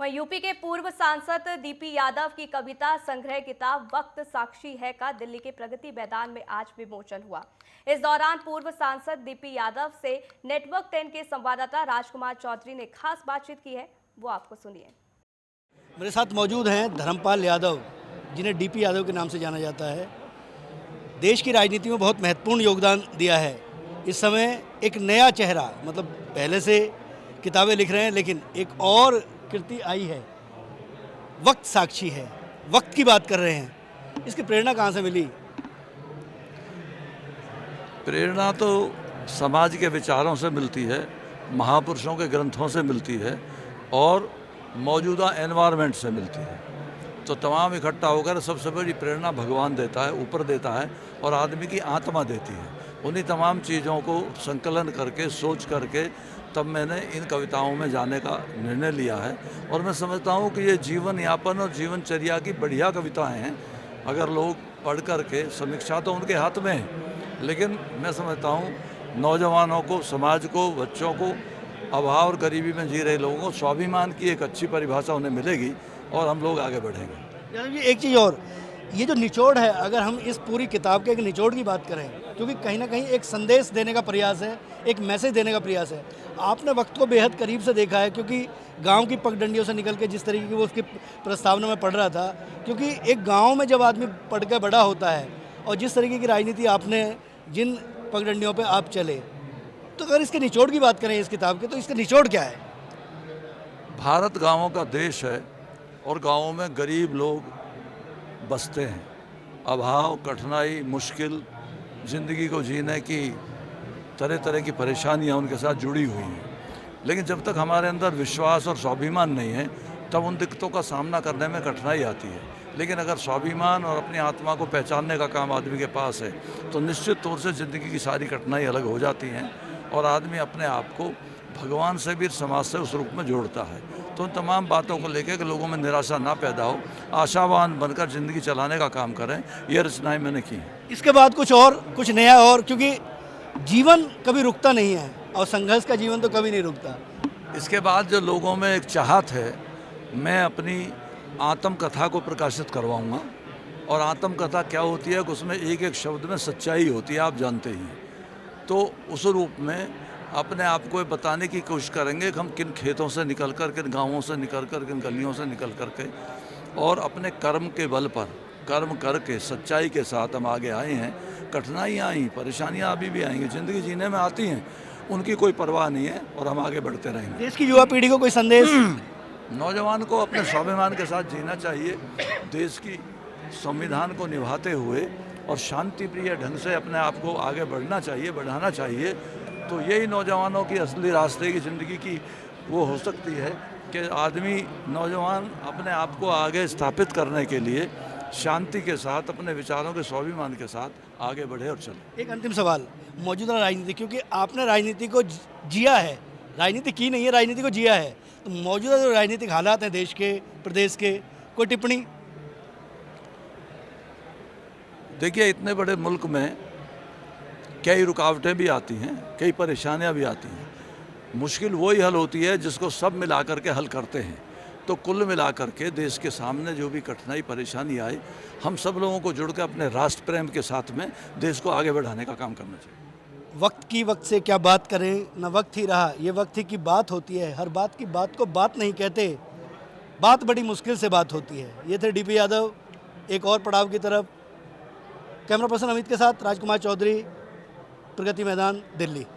वहीं यूपी के पूर्व सांसद डीपी यादव की कविता संग्रह किताब वक्त साक्षी है का दिल्ली के प्रगति मैदान में आज विमोचन हुआ। इस दौरान पूर्व सांसद डीपी यादव से नेटवर्क 10 के संवाददाता राजकुमार चौधरी ने खास बातचीत की है, वो आपको सुनिए। मेरे साथ मौजूद हैं धर्मपाल यादव, जिन्हें डीपी यादव के नाम से जाना जाता है। देश की राजनीति में बहुत महत्वपूर्ण योगदान दिया है। इस समय एक नया चेहरा, मतलब पहले से किताबें लिख रहे हैं, लेकिन एक और कृति आई है, वक्त साक्षी है, वक्त की बात कर रहे हैं। इसकी प्रेरणा कहाँ से मिली? प्रेरणा तो समाज के विचारों से मिलती है, महापुरुषों के ग्रंथों से मिलती है और मौजूदा एनवायरनमेंट से मिलती है। तो तमाम इकट्ठा होकर सबसे बड़ी प्रेरणा भगवान देता है, ऊपर देता है और आदमी की आत्मा देती है। उन्हीं तमाम चीज़ों को संकलन करके, सोच करके तब मैंने इन कविताओं में जाने का निर्णय लिया है। और मैं समझता हूँ कि ये जीवन यापन और जीवनचर्या की बढ़िया कविताएं हैं। अगर लोग पढ़ कर के, समीक्षा तो उनके हाथ में है, लेकिन मैं समझता हूँ नौजवानों को, समाज को, बच्चों को, अभाव और गरीबी में जी रहे लोगों को स्वाभिमान की एक अच्छी परिभाषा उन्हें मिलेगी और हम लोग आगे बढ़ेंगे। यानी एक चीज़ और, ये जो निचोड़ है, अगर हम इस पूरी किताब के एक निचोड़ की बात करें, क्योंकि कहीं ना कहीं एक संदेश देने का प्रयास है, एक मैसेज देने का प्रयास है। आपने वक्त को बेहद करीब से देखा है, क्योंकि गांव की पगडंडियों से निकल के जिस तरीके की वो उसकी प्रस्तावना में पढ़ रहा था, क्योंकि एक गांव में जब आदमी पढ़ के बड़ा होता है और जिस तरीके की राजनीति आपने, जिन पगडंडियों पर आप चले, तो अगर इसके निचोड़ की बात करें इस किताब के, तो इसका निचोड़ क्या है? भारत गाँवों का देश है और गाँवों में गरीब लोग बसते हैं। अभाव, कठिनाई, मुश्किल ज़िंदगी को जीने की तरह तरह की परेशानियां उनके साथ जुड़ी हुई हैं। लेकिन जब तक हमारे अंदर विश्वास और स्वाभिमान नहीं है, तब उन दिक्कतों का सामना करने में कठिनाई आती है। लेकिन अगर स्वाभिमान और अपनी आत्मा को पहचानने का काम आदमी के पास है, तो निश्चित तौर से ज़िंदगी की सारी कठिनाई अलग हो जाती हैं और आदमी अपने आप को भगवान से भी, समाज से उस रूप में जोड़ता है। तो उन तमाम बातों को लेकर कि लोगों में निराशा ना पैदा हो, आशावान बनकर ज़िंदगी चलाने का काम करें, ये रचनाएं मैंने की हैं। इसके बाद कुछ और, कुछ नया और, क्योंकि जीवन कभी रुकता नहीं है और संघर्ष का जीवन तो कभी नहीं रुकता। इसके बाद जो लोगों में एक चाहत है, मैं अपनी आत्मकथा को प्रकाशित करवाऊंगा। और आत्मकथा क्या होती है कि उसमें एक एक शब्द में सच्चाई होती है, आप जानते ही हैं। तो उस रूप में अपने आप को बताने की कोशिश करेंगे कि हम किन खेतों से निकल कर, किन गाँवों से निकल कर, किन गलियों से निकल कर के और अपने कर्म के बल पर कर्म करके सच्चाई के साथ हम आगे आए हैं। कठिनाइयाँ आई, परेशानियाँ अभी भी आएंगी, ज़िंदगी जीने में आती हैं, उनकी कोई परवाह नहीं है और हम आगे बढ़ते रहेंगे। देश की युवा पीढ़ी को कोई संदेश? नौजवान को अपने स्वाभिमान के साथ जीना चाहिए, देश की संविधान को निभाते हुए और शांति प्रिय ढंग से अपने आप को आगे बढ़ना चाहिए, बढ़ाना चाहिए। तो यही नौजवानों की असली रास्ते की ज़िंदगी की वो हो सकती है कि आदमी, नौजवान अपने आप को आगे स्थापित करने के लिए शांति के साथ, अपने विचारों के स्वाभिमान के साथ आगे बढ़े और चले। एक अंतिम सवाल, मौजूदा राजनीति, क्योंकि आपने राजनीति को जिया है, राजनीति की नहीं है, राजनीति को जिया है, तो मौजूदा जो राजनीतिक हालात हैं देश के, प्रदेश के, कोई टिप्पणी? देखिए, इतने बड़े मुल्क में कई रुकावटें भी आती हैं, कई परेशानियां भी आती हैं। मुश्किल वही हल होती है जिसको सब मिला करके हल करते हैं। तो कुल मिलाकर के देश के सामने जो भी कठिनाई, परेशानी आए, हम सब लोगों को जुड़ कर अपने राष्ट्र प्रेम के साथ में देश को आगे बढ़ाने का काम करना चाहिए। वक्त की वक्त से क्या बात करें, न वक्त ही रहा, ये वक्त ही की बात होती है। हर बात की बात को बात नहीं कहते, बात बड़ी मुश्किल से बात होती है। ये थे डीपी यादव, एक और पड़ाव की तरफ। कैमरा पर्सन अमित के साथ राजकुमार चौधरी, प्रगति मैदान, दिल्ली।